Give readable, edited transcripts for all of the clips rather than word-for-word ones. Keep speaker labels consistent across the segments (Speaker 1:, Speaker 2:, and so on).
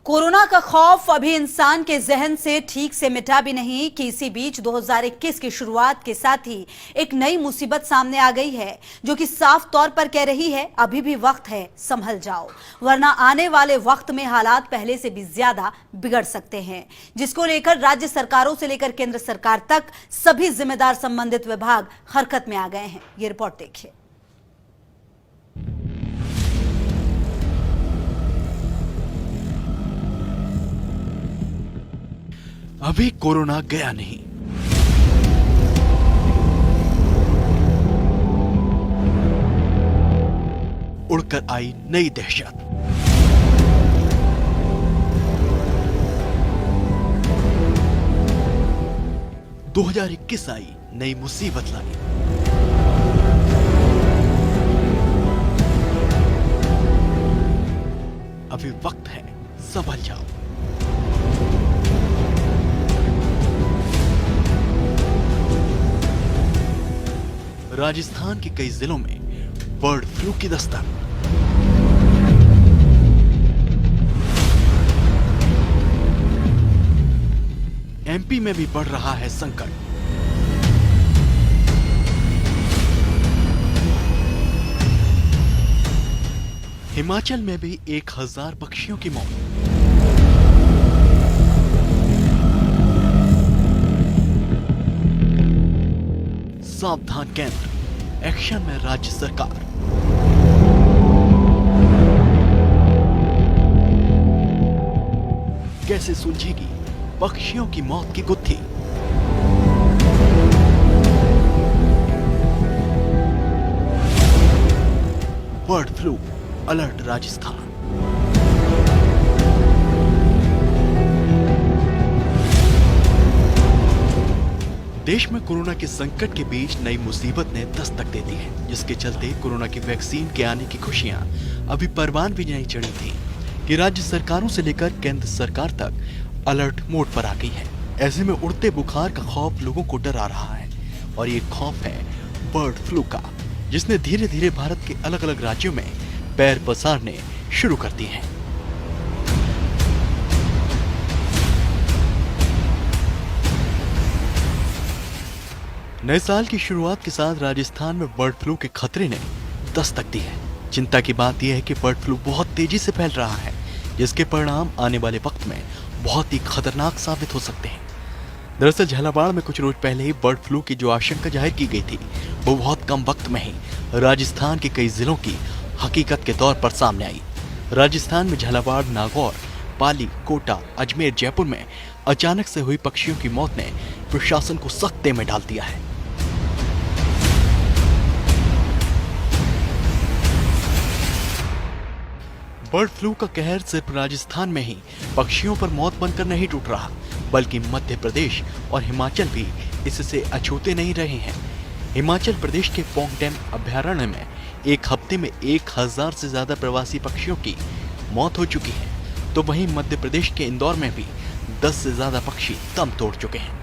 Speaker 1: Corona का खौफ अभी इंसान के जहन से ठीक से मिटा भी नहीं कि इसी बीच 2021 की शुरुआत के साथ ही एक नई मुसीबत सामने आ गई है, जो कि साफ तौर पर कह रही है अभी भी वक्त है, संभल जाओ, वरना आने वाले वक्त में हालात पहले से भी ज्यादा बिगड़ सकते हैं। जिसको लेकर राज्य सरकारों से लेकर केंद्र सरकार तक सभी जिम्मेदार संबंधित विभाग हरकत में आ गए हैं। ये रिपोर्ट देखिए।
Speaker 2: अभी कोरोना गया नहीं, उड़कर आई नई दहशत। दो 2021 आई नई मुसीबत लाई। अभी वक्त है, संभल जाओ। राजस्थान के कई जिलों में बर्ड फ्लू की दस्तक। एमपी में भी बढ़ रहा है संकट। हिमाचल में भी 1000 पक्षियों की मौत। सावधान केंद्र, एक्शन में राज्य सरकार। कैसे सुलझेगी पक्षियों की मौत की गुत्थी? Bird flu alert Rajasthan. देश में कोरोना के संकट के बीच नई मुसीबत ने दस्तक दे दी है, जिसके चलते कोरोना की वैक्सीन के आने की खुशियां अभी परवान भी नहीं चढ़ी थी कि राज्य सरकारों से लेकर केंद्र सरकार तक अलर्ट मोड पर आ गई है। ऐसे में उड़ते बुखार का खौफ लोगों को डरा रहा है, और ये खौफ है बर्ड फ्लू का, जिसने धीरे धीरे भारत के अलग अलग राज्यों में पैर पसारने शुरू कर दिए हैं। नए साल की शुरुआत के साथ राजस्थान में बर्ड फ्लू के खतरे ने दस्तक दी है। चिंता की बात यह है कि बर्ड फ्लू बहुत तेजी से फैल रहा है, जिसके परिणाम आने वाले वक्त में बहुत ही खतरनाक साबित हो सकते हैं। दरअसल झालावाड़ में कुछ रोज पहले ही बर्ड फ्लू की जो आशंका जाहिर की गई थी, वो बहुत कम वक्त में ही राजस्थान के कई जिलों की हकीकत के तौर पर सामने आई। राजस्थान में झालावाड़, नागौर, पाली, कोटा, अजमेर, जयपुर में अचानक से हुई पक्षियों की मौत ने प्रशासन को सख्ते में डाल दिया है। बर्ड फ्लू का कहर सिर्फ राजस्थान में ही पक्षियों पर मौत बनकर नहीं टूट रहा, बल्कि मध्य प्रदेश और हिमाचल भी इससे अछूते नहीं रहे हैं। हिमाचल प्रदेश के पौंग डैम अभयारण्य में एक हफ्ते में 1000 से ज्यादा प्रवासी पक्षियों की मौत हो चुकी है, तो वहीं मध्य प्रदेश के इंदौर में भी 10 से ज्यादा पक्षी दम तोड़ चुके हैं,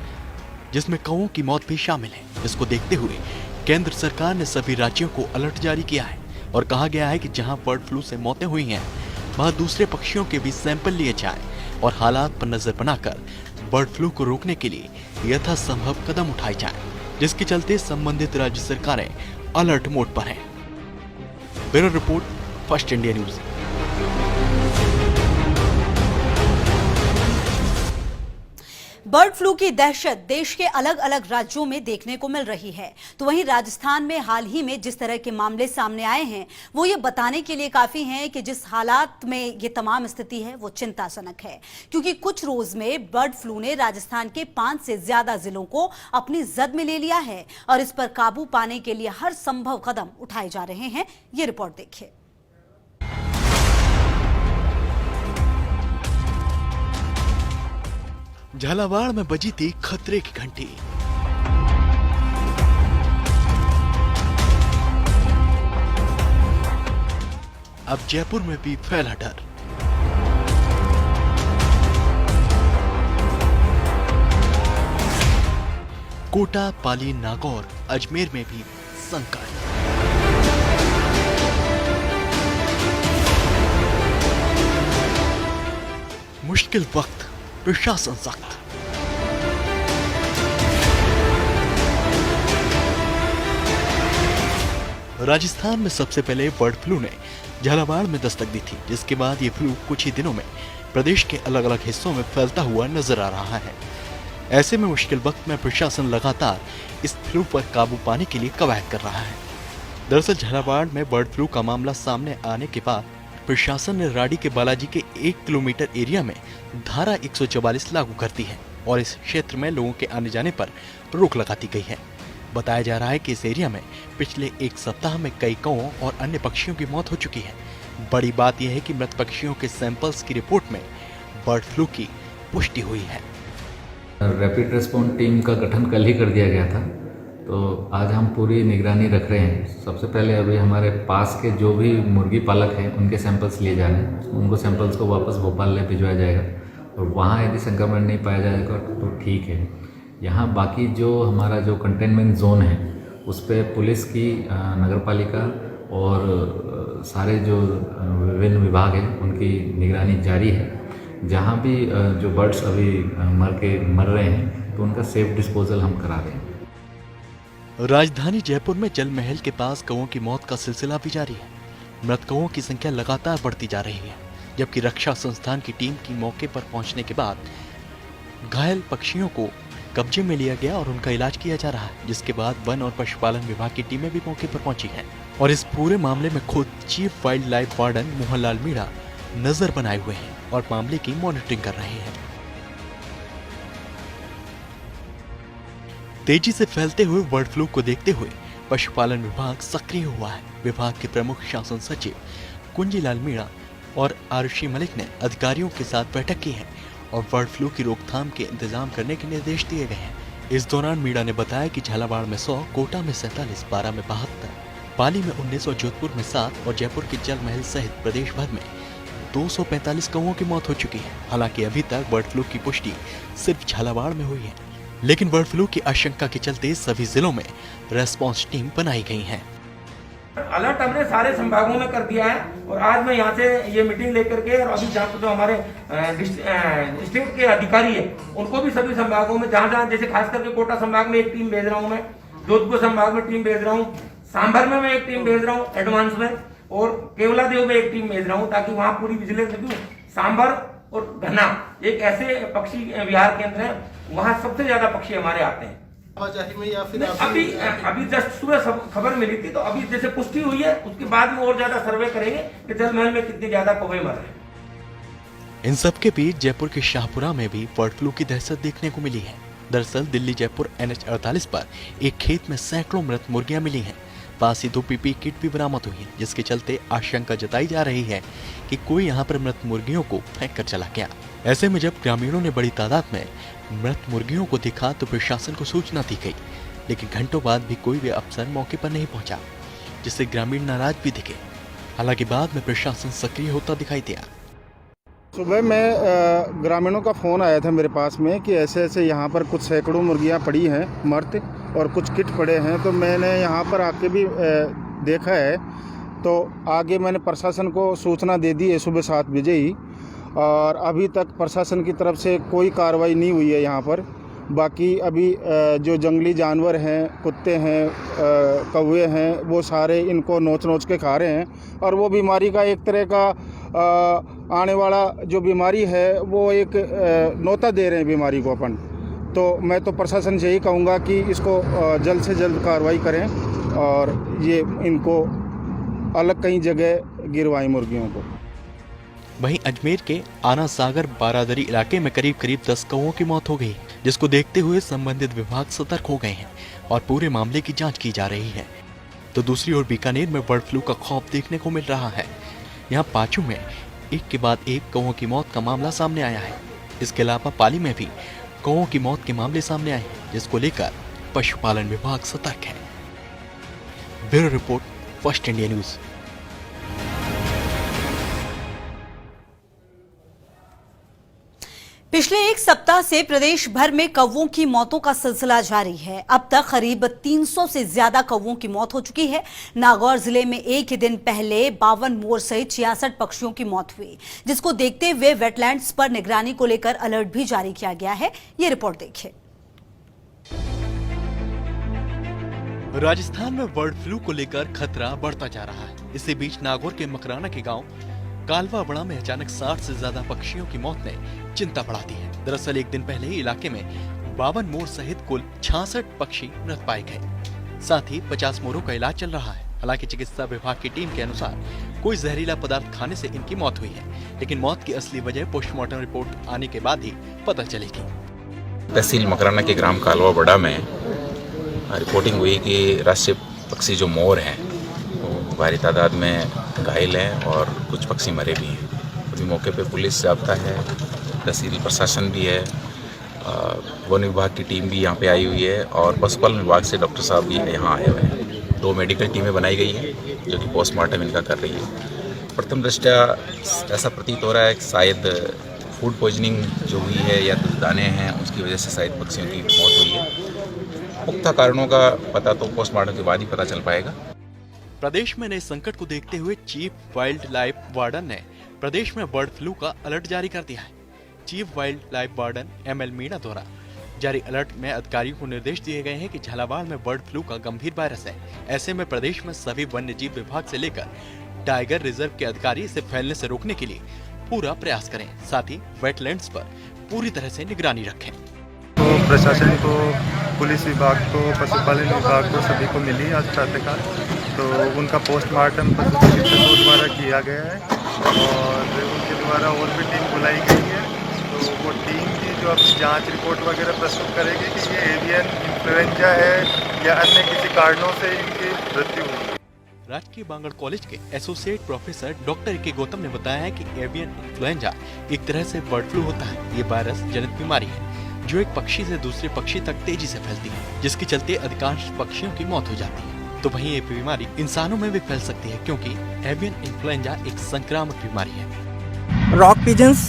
Speaker 2: जिसमें कौओं की मौत भी शामिल है। इसको देखते हुए केंद्र सरकार ने सभी राज्यों को अलर्ट जारी किया है और कहा गया है कि जहां बर्ड फ्लू से मौतें हुई हैं, वहां दूसरे पक्षियों के भी सैंपल लिए जाएं और हालात पर नजर बनाकर बर्ड फ्लू को रोकने के लिए यथासंभव कदम उठाए जाएं, जिसके चलते संबंधित राज्य सरकारें अलर्ट मोड पर हैं। Bureau report, first India news.
Speaker 1: Bird flu की दहशत देश के अलग अलग राज्यों में देखने को मिल रही है, तो वहीं राजस्थान में हाल ही में जिस तरह के मामले सामने आए हैं, वो ये बताने के लिए काफी हैं कि जिस हालात में ये तमाम स्थिति है वो चिंताजनक है, क्योंकि कुछ रोज में बर्ड फ्लू ने राजस्थान के 5 से ज्यादा जिलों को अपनी जद में ले लिया है और इस पर काबू पाने के लिए हर संभव कदम उठाए जा रहे हैं। ये रिपोर्ट देखिए।
Speaker 2: झालावाड़ में बजी थी खतरे की घंटी। अब जयपुर में भी फैला डर। कोटा, पाली, नागौर, अजमेर में भी संकट। मुश्किल वक्त, प्रशासन सख्त। राजस्थान में सबसे पहले बर्ड फ्लू ने झालावाड़ में दस्तक दी थी, जिसके बाद ये फ्लू कुछ ही दिनों में प्रदेश के अलग अलग हिस्सों में फैलता हुआ नजर आ रहा है। ऐसे में मुश्किल वक्त में प्रशासन लगातार इस फ्लू पर काबू पाने के लिए कवायद कर रहा है। दरअसल झालावाड़ में बर्ड फ्लू का मामला सामने आने के बाद प्रशासन ने राड़ी के बालाजी के 1 किलोमीटर एरिया में धारा 144 लागू कर दी है और इस क्षेत्र में लोगों के आने जाने पर रोक लगा दी गई है। बताया जा रहा है कि इस एरिया में पिछले 1 सप्ताह में कई कौओं और अन्य पक्षियों की मौत हो चुकी है। बड़ी बात यह है कि मृत पक्षियों के सैंपल्स की रिपोर्ट में बर्ड फ्लू की पुष्टि हुई है।
Speaker 3: रैपिड रिस्पॉन्स टीम का गठन कल ही कर दिया गया था, तो आज हम पूरी निगरानी रख रहे हैं। सबसे पहले अभी हमारे पास के जो भी मुर्गी पालक हैं उनके सैंपल्स लिए जा रहे हैं, उनको सैंपल्स को वापस भोपाल ले भिजवाया जाएगा और वहाँ यदि संक्रमण नहीं पाया जाएगा तो ठीक है। यहाँ बाकी जो हमारा जो कंटेनमेंट जोन है उस पर पुलिस की, नगर पालिका और सारे जो विभिन्न विभाग हैं उनकी निगरानी जारी है। जहाँ भी जो बर्ड्स अभी मर रहे हैं तो उनका सेफ डिस्पोजल हम करा रहे हैं।
Speaker 2: राजधानी जयपुर में जल महल के पास कौओं की मौत का सिलसिला भी जारी है। मृत कौओं की संख्या लगातार बढ़ती जा रही है, जबकि रक्षा संस्थान की टीम की मौके पर पहुंचने के बाद घायल पक्षियों को कब्जे में लिया गया और उनका इलाज किया जा रहा है, जिसके बाद वन और पशुपालन विभाग की टीमें भी मौके पर पहुंची हैं और इस पूरे मामले में खुद chief wild life warden Mohanlal Meena नजर बनाए हुए हैं और मामले की मॉनिटरिंग कर रहे हैं। तेजी से फैलते हुए बर्ड फ्लू को देखते हुए पशुपालन विभाग सक्रिय हुआ है। विभाग के प्रमुख शासन सचिव कुंजीलाल मीणा और आरुषि मलिक ने अधिकारियों के साथ बैठक की है और बर्ड फ्लू की रोकथाम के इंतजाम करने के निर्देश दिए गए हैं। इस दौरान मीणा ने बताया कि झालावाड़ में 100, कोटा में 47, बारा में 72, पाली में 19 और जोधपुर में 7 और जयपुर के जल महल सहित प्रदेश भर में 245 कौओं की मौत हो चुकी है। हालांकि अभी तक बर्ड फ्लू की पुष्टि सिर्फ झालावाड़ में हुई है, लेकिन बर्ड फ्लू की आशंका के चलते सभी जिलों में रेस्पॉन्स टीम बनाई गई है।
Speaker 4: अलर्ट हमने सारे संभागों में कर दिया है और आज मैं यहाँ से ये मीटिंग लेकर के और अभी जहाँ जो हमारे स्टेट के अधिकारी है उनको भी सभी संभागों में जहाँ जैसे खास करके कोटा संभाग में एक टीम भेज रहा हूँ, मैं जोधपुर संभाग में टीम भेज रहा हूँ, सांभर में मैं एक टीम भेज रहा हूँ एडवांस में और केवलादेव में एक टीम भेज रहा हूँ, ताकि वहाँ पूरी विजिलेंस रखूँ। सांभर और घना एक ऐसे पक्षी विहार केंद्र है, वहाँ सबसे ज्यादा पक्षी हमारे आते हैं। में या फिर अभी जस्ट सुबह खबर मिली थी, तो अभी जैसे पुष्टि हुई है उसके बाद में और ज्यादा सर्वे करेंगे कि जल महल में कितनी ज्यादा कौवे मर रहे हैं।
Speaker 2: इन सब के बीच जयपुर के शाहपुरा में भी बर्ड फ्लू की दहशत देखने को मिली है। दरअसल दिल्ली जयपुर NH48 पर एक खेत में सैकड़ों मृत मुर्गियां मिली हैं। पास ही 2 PPE किट भी बरामद हुई है, जिसके चलते आशंका जताई जा रही है कि कोई यहाँ पर मृत मुर्गियों को फेंक कर चला गया। ऐसे में जब ग्रामीणों ने बड़ी तादाद में मृत मुर्गियों को देखा तो प्रशासन को सूचना दी गई, लेकिन घंटों बाद भी कोई भी अफसर मौके पर नहीं पहुंचा, जिससे ग्रामीण नाराज भी दिखे। हालांकि बाद में प्रशासन सक्रिय होता दिखाई दिया।
Speaker 5: सुबह में ग्रामीणों का फ़ोन आया था मेरे पास में कि ऐसे ऐसे यहाँ पर कुछ सैकड़ों मुर्गियाँ पड़ी हैं मर्द और कुछ किट पड़े हैं, तो मैंने यहाँ पर आके भी देखा है। तो आगे मैंने प्रशासन को सूचना दे दी है सुबह 7 बजे ही, और अभी तक प्रशासन की तरफ से कोई कार्रवाई नहीं हुई है यहाँ पर। बाकी अभी जो जंगली जानवर हैं, कुत्ते हैं, कौवे हैं, वो सारे इनको नोच के खा रहे हैं और वो बीमारी का एक तरह का आने वाला जो बीमारी है वो एक नौता दे रहे हैं बीमारी को अपन। तो मैं तो प्रशासन से यही कहूँगा कि इसको जल्द से जल्द कार्रवाई करें और ये इनको अलग कहीं जगह गिरवाएं मुर्गियों को।
Speaker 2: वहीं अजमेर के आना सागर बारादरी इलाके में करीब 10 कौओं की मौत हो गई, जिसको देखते हुए संबंधित विभाग सतर्क हो गए हैं और पूरे मामले की जांच की जा रही है। तो दूसरी ओर बीकानेर में बर्ड फ्लू का खौफ देखने को मिल रहा है। यहाँ पाचू में एक के बाद एक कौओं की मौत का मामला सामने आया है। इसके अलावा पाली में भी कौओं की मौत के मामले सामने आए हैं, जिसको लेकर पशुपालन विभाग सतर्क है। Bureau report, first India news.
Speaker 1: पिछले एक सप्ताह से प्रदेश भर में कौवों की मौतों का सिलसिला जारी है। अब तक करीब 300 से ज्यादा कौवों की मौत हो चुकी है। नागौर जिले में एक ही दिन पहले 52 मोर सहित 66 पक्षियों की मौत हुई, जिसको देखते हुए वेटलैंड्स पर निगरानी को लेकर अलर्ट भी जारी किया गया है। ये रिपोर्ट देखिए।
Speaker 2: राजस्थान में बर्ड फ्लू को लेकर खतरा बढ़ता जा रहा है। इसी बीच नागौर के मकराना के गांव कालवाबड़ा में अचानक 60 से ज्यादा पक्षियों की मौत ने चिंता बढ़ा दी है। दरअसल एक दिन पहले इलाके में 52 मोर सहित कुल 66 पक्षी मृत पाए गए। साथ ही 50 मोरों का इलाज चल रहा है। हालांकि चिकित्सा विभाग की टीम के अनुसार कोई जहरीला पदार्थ खाने से इनकी मौत हुई है, लेकिन मौत की असली वजह पोस्टमार्टम रिपोर्ट आने के बाद ही पता चलेगी।
Speaker 6: तहसील मकराना के ग्राम कालवाबड़ा में रिपोर्टिंग हुई कि राष्ट्रीय पक्षी जो मोर हैं वो भारी तादाद में घायल हैं और कुछ पक्षी मरे भी हैं। अभी मौके पे पुलिस जाब्ता है, तहसील प्रशासन भी है, वन विभाग की टीम भी यहाँ पे आई हुई है और पशुपालन विभाग से डॉक्टर साहब भी यहाँ आए हुए हैं। 2 मेडिकल टीमें बनाई गई हैं जो कि पोस्टमार्टम इनका कर रही है। प्रथम दृष्टया ऐसा प्रतीत हो रहा है कि शायद फूड पॉइजनिंग जो हुई है या दाने हैं उसकी वजह से शायद पक्षियों की मौत हुई है। पुख्ता कारणों का पता तो पोस्टमार्टम के बाद ही पता चल पाएगा।
Speaker 2: प्रदेश में नए संकट को देखते हुए चीफ वाइल्ड लाइफ वार्डन ने प्रदेश में बर्ड फ्लू का अलर्ट जारी कर दिया है। Chief wild life warden ML Meena द्वारा जारी अलर्ट में अधिकारियों को निर्देश दिए गए हैं कि झालावाड़ में बर्ड फ्लू का गंभीर वायरस है। ऐसे में प्रदेश में सभी वन्य जीव विभाग से लेकर टाइगर रिजर्व के अधिकारी इसे फैलने से रोकने के लिए पूरा प्रयास करें। साथ ही वेटलैंड्स पर पूरी तरह से निगरानी रखें।
Speaker 7: तो प्रशासन को, पुलिस विभाग को, पशुपालन विभाग को सभी को मिली आज प्रातःकाल, तो उनका पोस्टमार्टम पशु चिकित्सकों द्वारा किया गया है और उनके द्वारा और भी टीम बुलाई गई है। तो वो टीम की जो अपनी जांच रिपोर्ट वगैरह प्रस्तुत करेगी कि ये एवियन इन्फ्लुएंजा है या अन्य किसी कारणों से इनकी मृत्यु हुई है।
Speaker 2: राजकीय बांगड़ कॉलेज के एसोसिएट प्रोफेसर डॉक्टर के गौतम ने बताया है कि एवियन इन्फ्लुएंजा एक तरह से बर्ड फ्लू होता है। ये वायरस जनित बीमारी है जो एक पक्षी से दूसरे पक्षी तक तेजी से फैलती है, जिसके चलते अधिकांश पक्षियों की मौत हो जाती है। तो वहीं ये बीमारी इंसानों में भी फैल सकती है, क्योंकि एवियन इन्फ्लुएंजा एक संक्रामक बीमारी है।
Speaker 8: रॉक पिजन्स,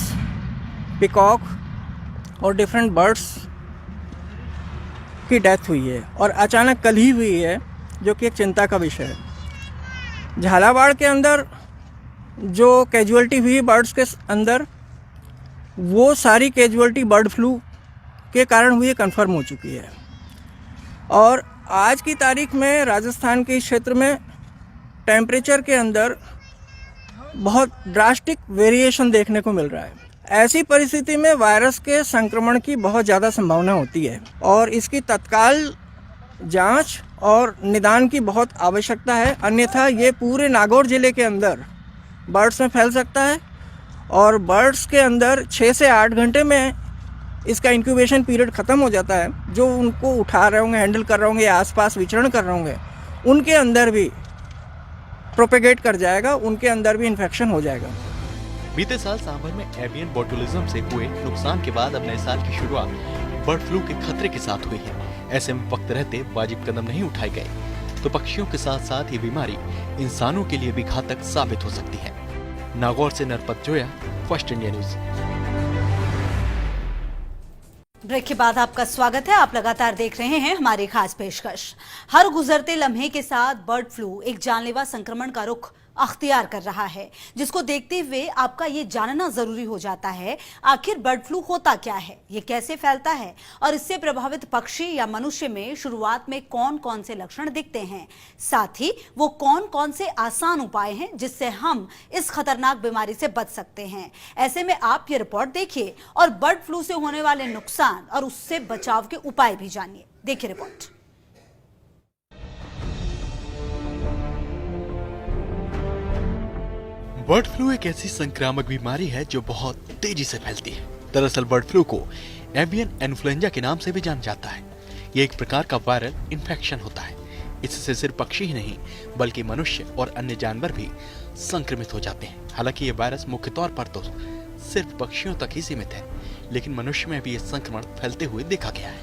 Speaker 8: पिकॉक और डिफरेंट बर्ड्स की डेथ हुई है और अचानक कल ही हुई है, जो कि एक चिंता का विषय है। झालावाड़ के अंदर जो कैजुअलिटी हुई बर्ड्स के अंदर, वो सारी कैजुअलिटी बर्ड फ्लू के कारण हुई कंफर्म हो चुकी है। और आज की तारीख में राजस्थान के इस क्षेत्र में टेम्परेचर के अंदर बहुत ड्रास्टिक वेरिएशन देखने को मिल रहा है। ऐसी परिस्थिति में वायरस के संक्रमण की बहुत ज़्यादा संभावना होती है और इसकी तत्काल जांच और निदान की बहुत आवश्यकता है, अन्यथा ये पूरे नागौर जिले के अंदर बर्ड्स में फैल सकता है और बर्ड्स के अंदर 6 से 8 घंटे में इसका इंक्यूबेशन पीरियड ख़त्म हो जाता है। जो उनको उठा रहे होंगे, हैंडल कर रहे होंगे या आसपास विचरण कर रहे होंगे, उनके अंदर भी प्रोपेगेट कर जाएगा, उनके अंदर भी इन्फेक्शन हो जाएगा।
Speaker 2: बीते साल सांभर में एवियन बोटुलिज्म से हुए नुकसान के बाद अब नए साल की शुरुआत बर्ड फ्लू के खतरे के साथ हुई है। ऐसे में वक्त रहते वाजिब कदम नहीं उठाए गए तो पक्षियों के साथ साथ ये बीमारी इंसानों के लिए भी घातक साबित हो सकती है। नागौर से Narpat Joya, first India news.
Speaker 1: Break के बाद आपका स्वागत है। आप लगातार देख रहे हैं हमारी खास पेशकश। हर गुजरते लम्हे के साथ बर्ड फ्लू एक जानलेवा संक्रमण का रुख अख्तियार कर रहा है, जिसको देखते हुए आपका ये जानना जरूरी हो जाता है आखिर बर्ड फ्लू होता क्या है, ये कैसे फैलता है और इससे प्रभावित पक्षी या मनुष्य में शुरुआत में कौन कौन से लक्षण दिखते हैं, साथ ही वो कौन कौन से आसान उपाय हैं जिससे हम इस खतरनाक बीमारी से बच सकते हैं। ऐसे में आप ये रिपोर्ट देखिए और बर्ड फ्लू से होने वाले नुकसान और उससे बचाव के उपाय भी जानिए। देखिए रिपोर्ट।
Speaker 2: बर्ड फ्लू एक ऐसी संक्रामक बीमारी है जो बहुत तेजी से फैलती है। दरअसल बर्ड फ्लू को एवियन इन्फ्लुएंजा के नाम से भी जाना जाता है। ये एक प्रकार का वायरल इन्फेक्शन होता है। इससे सिर्फ पक्षी ही नहीं बल्कि मनुष्य और अन्य जानवर भी संक्रमित हो जाते हैं। हालांकि ये वायरस मुख्य तौर पर तो सिर्फ पक्षियों तक ही सीमित है, लेकिन मनुष्य में भी ये संक्रमण फैलते हुए देखा गया है।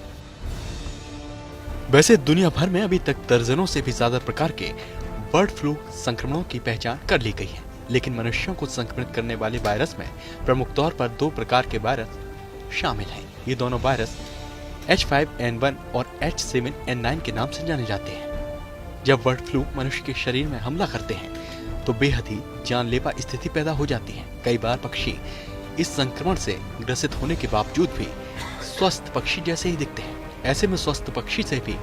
Speaker 2: वैसे दुनिया भर में अभी तक दर्जनों से भी ज्यादा प्रकार के बर्ड फ्लू संक्रमणों की पहचान कर ली गई है, लेकिन मनुष्यों को संक्रमित करने वाले वायरस में प्रमुख तौर पर 2 प्रकार के वायरस शामिल हैं। ये दोनों वायरस H5N1 और H7N9 के नाम से जाने जाते हैं। जब बर्ड फ्लू मनुष्य के शरीर में हमला करते हैं तो बेहद ही जानलेवा स्थिति पैदा हो जाती है। कई बार पक्षी इस संक्रमण से ग्रसित होने के बावजूद भी स्वस्थ पक्षी जैसे ही दिखते हैं। ऐसे में स्वस्थ पक्षी से भी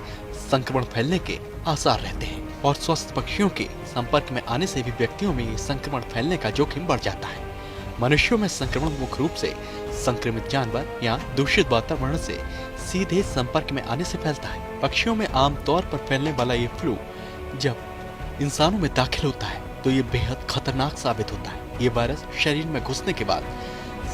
Speaker 2: संक्रमण फैलने के आसार रहते हैं और स्वस्थ पक्षियों के संपर्क में आने से भी व्यक्तियों में ये संक्रमण फैलने का जोखिम बढ़ जाता है। मनुष्यों में संक्रमण मुख्य रूप से संक्रमित जानवर या दूषित वातावरण से सीधे संपर्क में आने से फैलता है। पक्षियों में आमतौर पर फैलने वाला ये फ्लू जब इंसानों में दाखिल होता है तो ये बेहद खतरनाक साबित होता है। ये वायरस शरीर में घुसने के बाद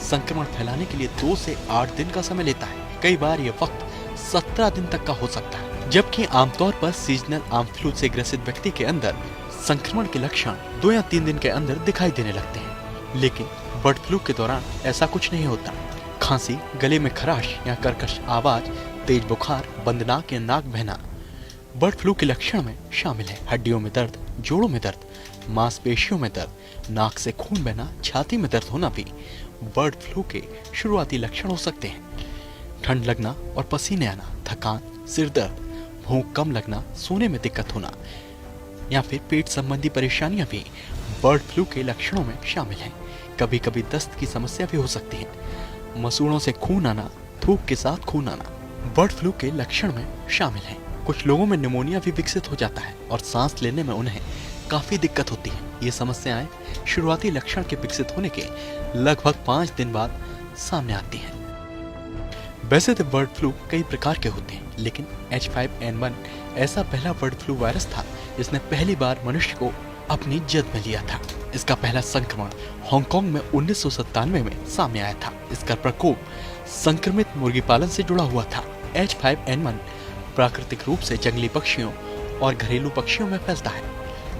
Speaker 2: संक्रमण फैलाने के लिए 2 से 8 दिन का समय लेता है। कई बार ये वक्त 17 दिन तक का हो सकता है। जबकि आमतौर पर सीजनल आम फ्लू से ग्रसित व्यक्ति के अंदर संक्रमण के लक्षण 2 या 3 दिन के अंदर दिखाई देने लगते हैं। लेकिन बर्ड फ्लू के दौरान ऐसा कुछ नहीं होता। खांसी, गले में खराश या कर्कश आवाज, तेज बुखार, बंद नाक या नाक बहना बर्ड फ्लू के लक्षण में शामिल है। हड्डियों में दर्द, जोड़ों में दर्द, मांसपेशियों में दर्द, नाक से खून बहना, छाती में दर्द होना भी बर्ड फ्लू के शुरुआती लक्षण हो सकते हैं। ठंड लगना और पसीने आना, थकान, सिर दर्द, भूख कम लगना, सोने में दिक्कत होना या फिर पेट संबंधी परेशानियां भी बर्ड फ्लू के लक्षणों में शामिल हैं। कभी कभी दस्त की समस्या भी हो सकती है। मसूड़ों से खून आना, थूक के साथ खून आना बर्ड फ्लू के लक्षण में शामिल हैं। कुछ लोगों में निमोनिया भी विकसित हो जाता है और सांस लेने में उन्हें काफी दिक्कत होती है। ये समस्याएं शुरुआती लक्षण के विकसित होने के लगभग 5 दिन बाद सामने आती हैं। वैसे तो बर्ड फ्लू कई प्रकार के होते हैं, लेकिन H5N1 ऐसा पहला बर्ड फ्लू वायरस था जिसने पहली बार मनुष्य को अपनी जद में लिया था। इसका पहला संक्रमण हांगकांग में 1997 में सामने आया था। इसका प्रकोप संक्रमित मुर्गी पालन से जुड़ा हुआ था। H5N1 प्राकृतिक रूप से जंगली पक्षियों और घरेलू पक्षियों में फैलता है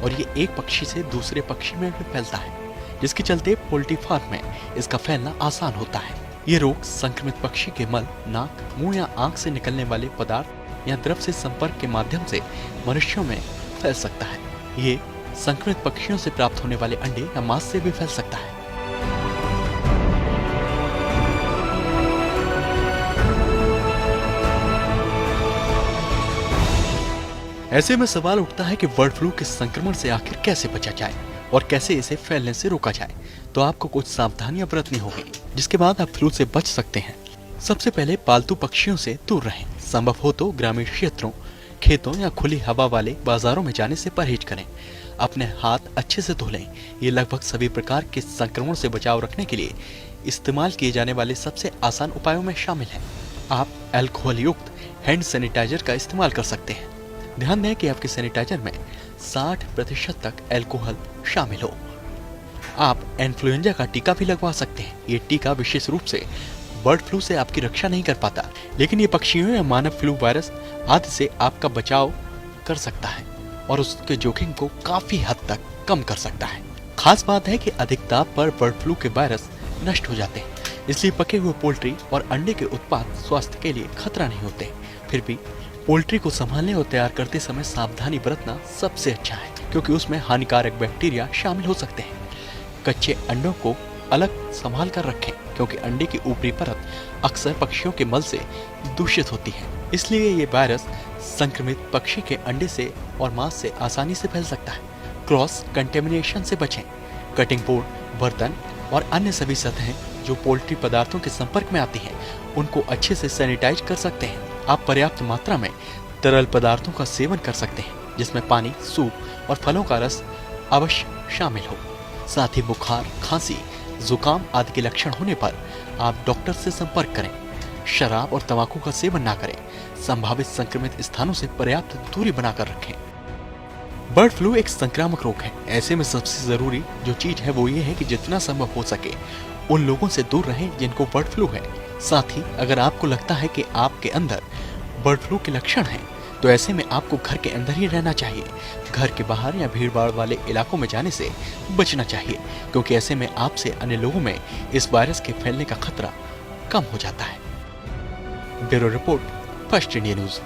Speaker 2: और ये एक पक्षी से दूसरे पक्षी में भी फैलता है, जिसके चलते पोल्ट्री फार्म में इसका फैलना आसान होता है। ये रोग संक्रमित पक्षी के मल, नाक, मुंह या आंख से निकलने वाले पदार्थ या द्रव से संपर्क के माध्यम से मनुष्यों में फैल सकता है। ये संक्रमित पक्षियों से प्राप्त होने वाले अंडे या मांस से भी फैल सकता है। ऐसे में सवाल उठता है कि बर्ड फ्लू के संक्रमण से आखिर कैसे बचा जाए और कैसे इसे फैलने से रोका जाए। तो आपको कुछ सावधानियां बरतनी होगी, जिसके बाद आप फ्लू से बच सकते हैं। सबसे पहले पालतू पक्षियों से दूर रहें। संभव हो तो ग्रामीण क्षेत्रों, खेतों या खुली हवा वाले बाजारों में जाने से परहेज करें। अपने हाथ अच्छे से धो लें। ये लगभग सभी प्रकार के संक्रमण से बचाव रखने के लिए इस्तेमाल किए जाने वाले सबसे आसान उपायों में शामिल है। आप अल्कोहल युक्त हैंड सैनिटाइजर का इस्तेमाल कर सकते हैं। ध्यान दें कि आपके सैनिटाइजर में 60% तक अल्कोहल शामिल हो। आप इन्फ्लुएंजा का टीका भी लगवा सकते हैं। ये टीका विशेष रूप से बर्ड फ्लू से आपकी रक्षा नहीं कर पाता, लेकिन ये पक्षियों या मानव फ्लू वायरस आदि से आपका बचाव कर सकता है और उसके जोखिम को काफी हद तक कम कर सकता है। खास बात है कि अधिक ताप पर बर्ड फ्लू के वायरस नष्ट हो जाते हैं, इसलिए पके हुए पोल्ट्री और अंडे के उत्पाद स्वास्थ्य के लिए खतरा नहीं होते। फिर भी पोल्ट्री को संभालने और तैयार करते समय सावधानी बरतना सबसे अच्छा है, क्योंकि उसमें हानिकारक बैक्टीरिया शामिल हो सकते हैं। कच्चे अंडों को अलग संभाल कर रखें, क्योंकि अंडे की ऊपरी परत अक्सर पक्षियों के मल से दूषित होती है। इसलिए ये वायरस संक्रमित पक्षी के अंडे से और मांस से आसानी से फैल सकता है। क्रॉस कंटेमिनेशन से बचें। कटिंग बोर्ड, बर्तन और अन्य सभी सतहें जो पोल्ट्री पदार्थों के संपर्क में आती हैं, उनको अच्छे से सैनिटाइज कर सकते हैं। आप पर्याप्त मात्रा में तरल पदार्थों का सेवन कर सकते हैं, जिसमें पानी, सूप और फलों का रस अवश्य शामिल हो। साथ ही बुखार, खांसी, जुकाम आदि के लक्षण होने पर आप डॉक्टर से संपर्क करें। शराब और तंबाकू का सेवन ना करें। संभावित संक्रमित स्थानों से पर्याप्त दूरी बनाकर रखें। बर्ड फ्लू एक संक्रामक रोग है। ऐसे में सबसे जरूरी जो चीज है वो ये है कि जितना संभव हो सके उन लोगों से दूर रहें जिनको बर्ड फ्लू है। साथ ही अगर आपको लगता है कि आपके अंदर बर्ड फ्लू के लक्षण हैं, तो ऐसे में आपको घर के अंदर ही रहना चाहिए। घर के बाहर या भीड़भाड़ वाले इलाकों में जाने से बचना चाहिए, क्योंकि ऐसे में आपसे अन्य लोगों में इस वायरस के फैलने का खतरा कम हो जाता है। Bureau report, first India news.